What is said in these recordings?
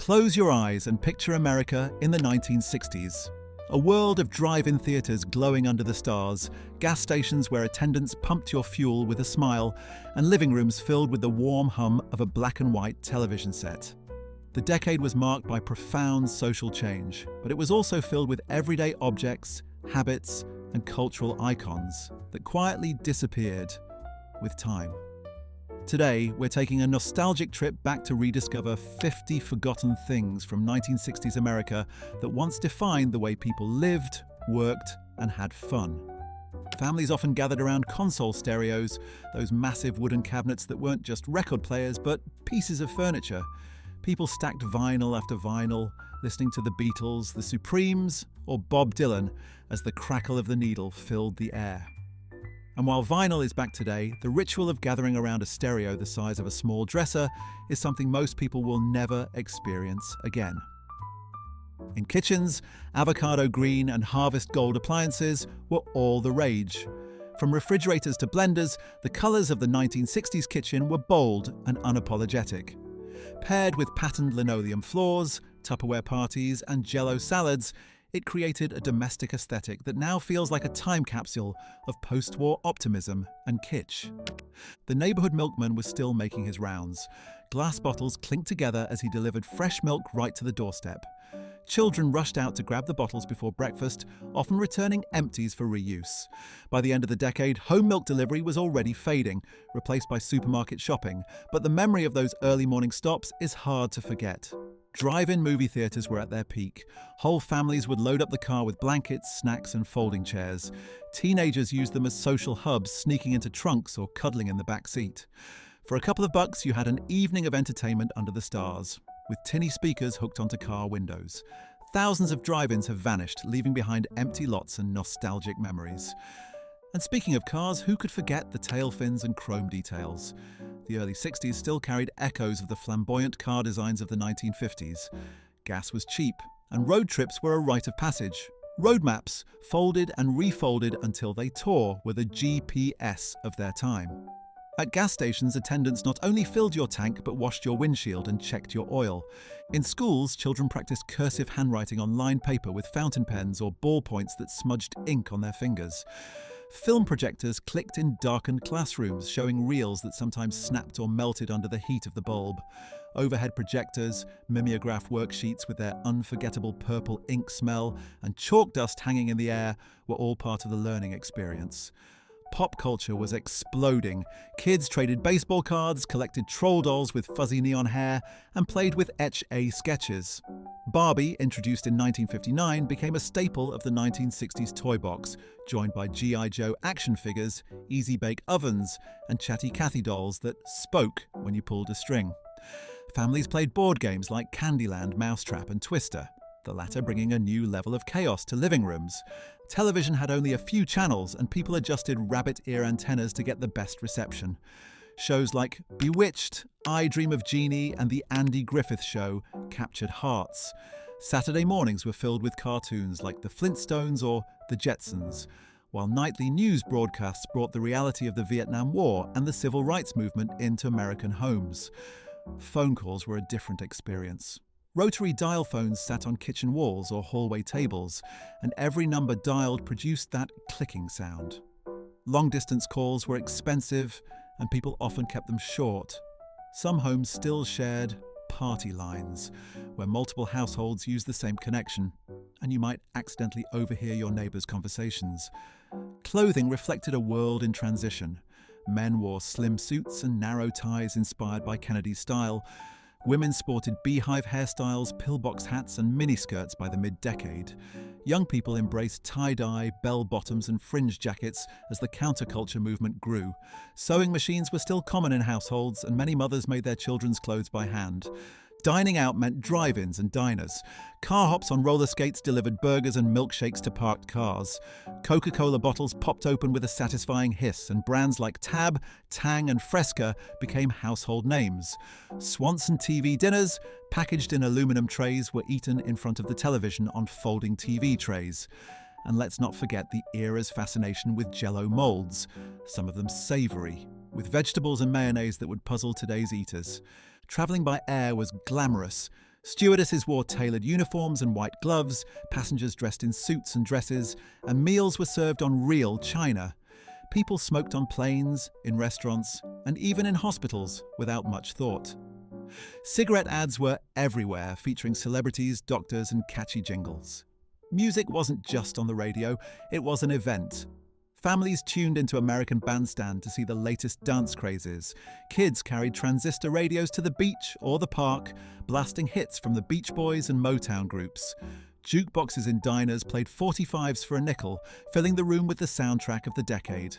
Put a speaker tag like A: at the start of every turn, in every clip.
A: Close your eyes and picture America in the 1960s. A world of drive-in theatres glowing under the stars, gas stations where attendants pumped your fuel with a smile, and living rooms filled with the warm hum of a black and white television set. The decade was marked by profound social change, but it was also filled with everyday objects, habits, and cultural icons that quietly disappeared with time. Today, we're taking a nostalgic trip back to rediscover 50 forgotten things from 1960s America that once defined the way people lived, worked, and had fun. Families often gathered around console stereos, those massive wooden cabinets that weren't just record players, but pieces of furniture. People stacked vinyl after vinyl, listening to the Beatles, the Supremes, or Bob Dylan as the crackle of the needle filled the air. And while vinyl is back today, the ritual of gathering around a stereo the size of a small dresser is something most people will never experience again. In kitchens, avocado-green and harvest gold appliances were all the rage. From refrigerators to blenders, the colours of the 1960s kitchen were bold and unapologetic. Paired with patterned linoleum floors, Tupperware parties, and Jell-O salads, it created a domestic aesthetic that now feels like a time capsule of post-war optimism and kitsch. The neighbourhood milkman was still making his rounds. Glass bottles clinked together as he delivered fresh milk right to the doorstep. Children rushed out to grab the bottles before breakfast, often returning empties for reuse. By the end of the decade, home milk delivery was already fading, replaced by supermarket shopping, but the memory of those early morning stops is hard to forget. Drive-in movie theatres were at their peak. Whole families would load up the car with blankets, snacks, and folding chairs. Teenagers used them as social hubs, sneaking into trunks or cuddling in the back seat. For a couple of bucks, you had an evening of entertainment under the stars, with tinny speakers hooked onto car windows. Thousands of drive-ins have vanished, leaving behind empty lots and nostalgic memories. And speaking of cars, who could forget the tail fins and chrome details? The early 60s still carried echoes of the flamboyant car designs of the 1950s. Gas was cheap, and road trips were a rite of passage. Road maps, folded and refolded until they tore, were the GPS of their time. At gas stations, attendants not only filled your tank but washed your windshield and checked your oil. In schools, children practiced cursive handwriting on lined paper with fountain pens or ballpoints that smudged ink on their fingers. Film projectors clicked in darkened classrooms, showing reels that sometimes snapped or melted under the heat of the bulb. Overhead projectors, mimeograph worksheets with their unforgettable purple ink smell, and chalk dust hanging in the air were all part of the learning experience. Pop culture was exploding. Kids traded baseball cards, collected troll dolls with fuzzy neon hair, and played with Etch-A sketches. Barbie, introduced in 1959, became a staple of the 1960s toy box, joined by G.I. Joe action figures, Easy Bake ovens, and Chatty Cathy dolls that spoke when you pulled a string. Families played board games like Candyland, Mousetrap, and Twister, the latter bringing a new level of chaos to living rooms. Television had only a few channels, and people adjusted rabbit ear antennas to get the best reception. Shows like Bewitched, I Dream of Jeannie, and The Andy Griffith Show captured hearts. Saturday mornings were filled with cartoons like The Flintstones or The Jetsons, while nightly news broadcasts brought the reality of the Vietnam War and the civil rights movement into American homes. Phone calls were a different experience. Rotary dial phones sat on kitchen walls or hallway tables, and every number dialed produced that clicking sound. Long-distance calls were expensive, and people often kept them short. Some homes still shared party lines, where multiple households used the same connection, and you might accidentally overhear your neighbours' conversations. Clothing reflected a world in transition. Men wore slim suits and narrow ties inspired by Kennedy's style. Women sported beehive hairstyles, pillbox hats, and miniskirts by the mid-decade. Young people embraced tie-dye, bell-bottoms, and fringe jackets as the counterculture movement grew. Sewing machines were still common in households, and many mothers made their children's clothes by hand. Dining out meant drive-ins and diners. Car hops on roller skates delivered burgers and milkshakes to parked cars. Coca-Cola bottles popped open with a satisfying hiss, and brands like Tab, Tang, and Fresca became household names. Swanson TV dinners, packaged in aluminum trays, were eaten in front of the television on folding TV trays. And let's not forget the era's fascination with Jell-O molds, some of them savoury, with vegetables and mayonnaise that would puzzle today's eaters. Travelling by air was glamorous. Stewardesses wore tailored uniforms and white gloves, passengers dressed in suits and dresses, and meals were served on real china. People smoked on planes, in restaurants, and even in hospitals without much thought. Cigarette ads were everywhere, featuring celebrities, doctors, and catchy jingles. Music wasn't just on the radio, it was an event. Families tuned into American Bandstand to see the latest dance crazes. Kids carried transistor radios to the beach or the park, blasting hits from the Beach Boys and Motown groups. Jukeboxes in diners played 45s for a nickel, filling the room with the soundtrack of the decade.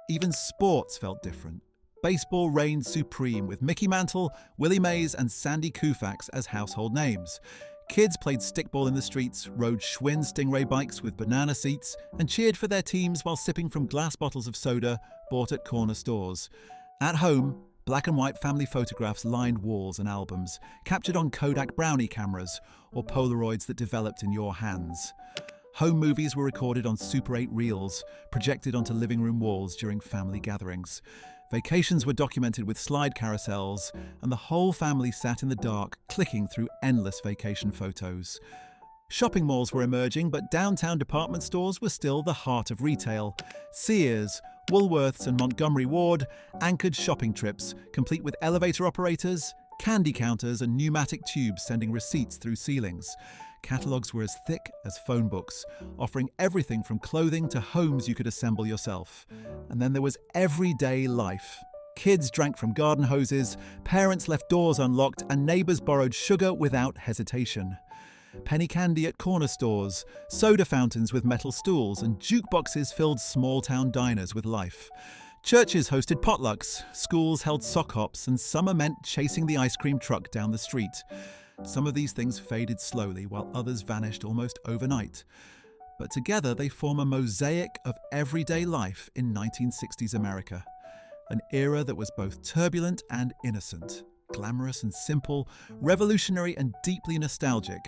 A: Even sports felt different. Baseball reigned supreme, with Mickey Mantle, Willie Mays, and Sandy Koufax as household names. Kids played stickball in the streets, rode Schwinn Sting-Ray bikes with banana seats, and cheered for their teams while sipping from glass bottles of soda bought at corner stores. At home, black and white family photographs lined walls and albums, captured on Kodak Brownie cameras or Polaroids that developed in your hands. Home movies were recorded on Super 8 reels, projected onto living room walls during family gatherings. Vacations were documented with slide carousels, and the whole family sat in the dark, clicking through endless vacation photos. Shopping malls were emerging, but downtown department stores were still the heart of retail. Sears, Woolworths, and Montgomery Ward anchored shopping trips, complete with elevator operators, candy counters, and pneumatic tubes sending receipts through ceilings. Catalogues were as thick as phone books, offering everything from clothing to homes you could assemble yourself. And then there was everyday life. Kids drank from garden hoses, parents left doors unlocked, and neighbours borrowed sugar without hesitation. Penny candy at corner stores, soda fountains with metal stools, and jukeboxes filled small-town diners with life. Churches hosted potlucks, schools held sock hops, and summer meant chasing the ice cream truck down the street. Some of these things faded slowly, while others vanished almost overnight. But together they form a mosaic of everyday life in 1960s America. An era that was both turbulent and innocent, glamorous and simple, revolutionary and deeply nostalgic.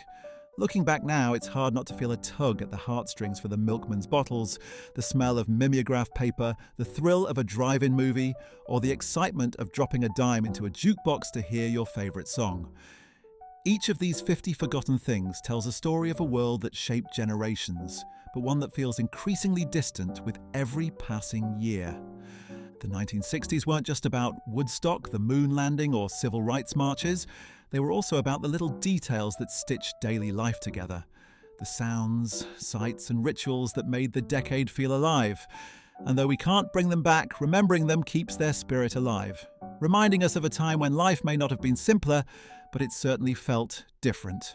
A: Looking back now, it's hard not to feel a tug at the heartstrings for the milkmen's bottles, the smell of mimeograph paper, the thrill of a drive-in movie, or the excitement of dropping a dime into a jukebox to hear your favourite song. Each of these 50 forgotten things tells a story of a world that shaped generations, but one that feels increasingly distant with every passing year. The 1960s weren't just about Woodstock, the moon landing, or civil rights marches. They were also about the little details that stitched daily life together. The sounds, sights, and rituals that made the decade feel alive. And though we can't bring them back, remembering them keeps their spirit alive, reminding us of a time when life may not have been simpler, but it certainly felt different.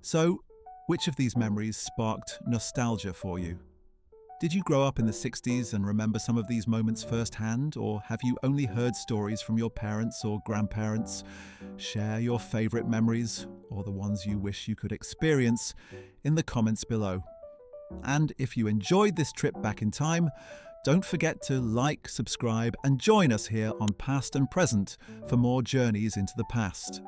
A: So, which of these memories sparked nostalgia for you? Did you grow up in the 60s and remember some of these moments firsthand, or have you only heard stories from your parents or grandparents? Share your favourite memories, or the ones you wish you could experience, in the comments below. And if you enjoyed this trip back in time, don't forget to like, subscribe, and join us here on Past and Present for more journeys into the past.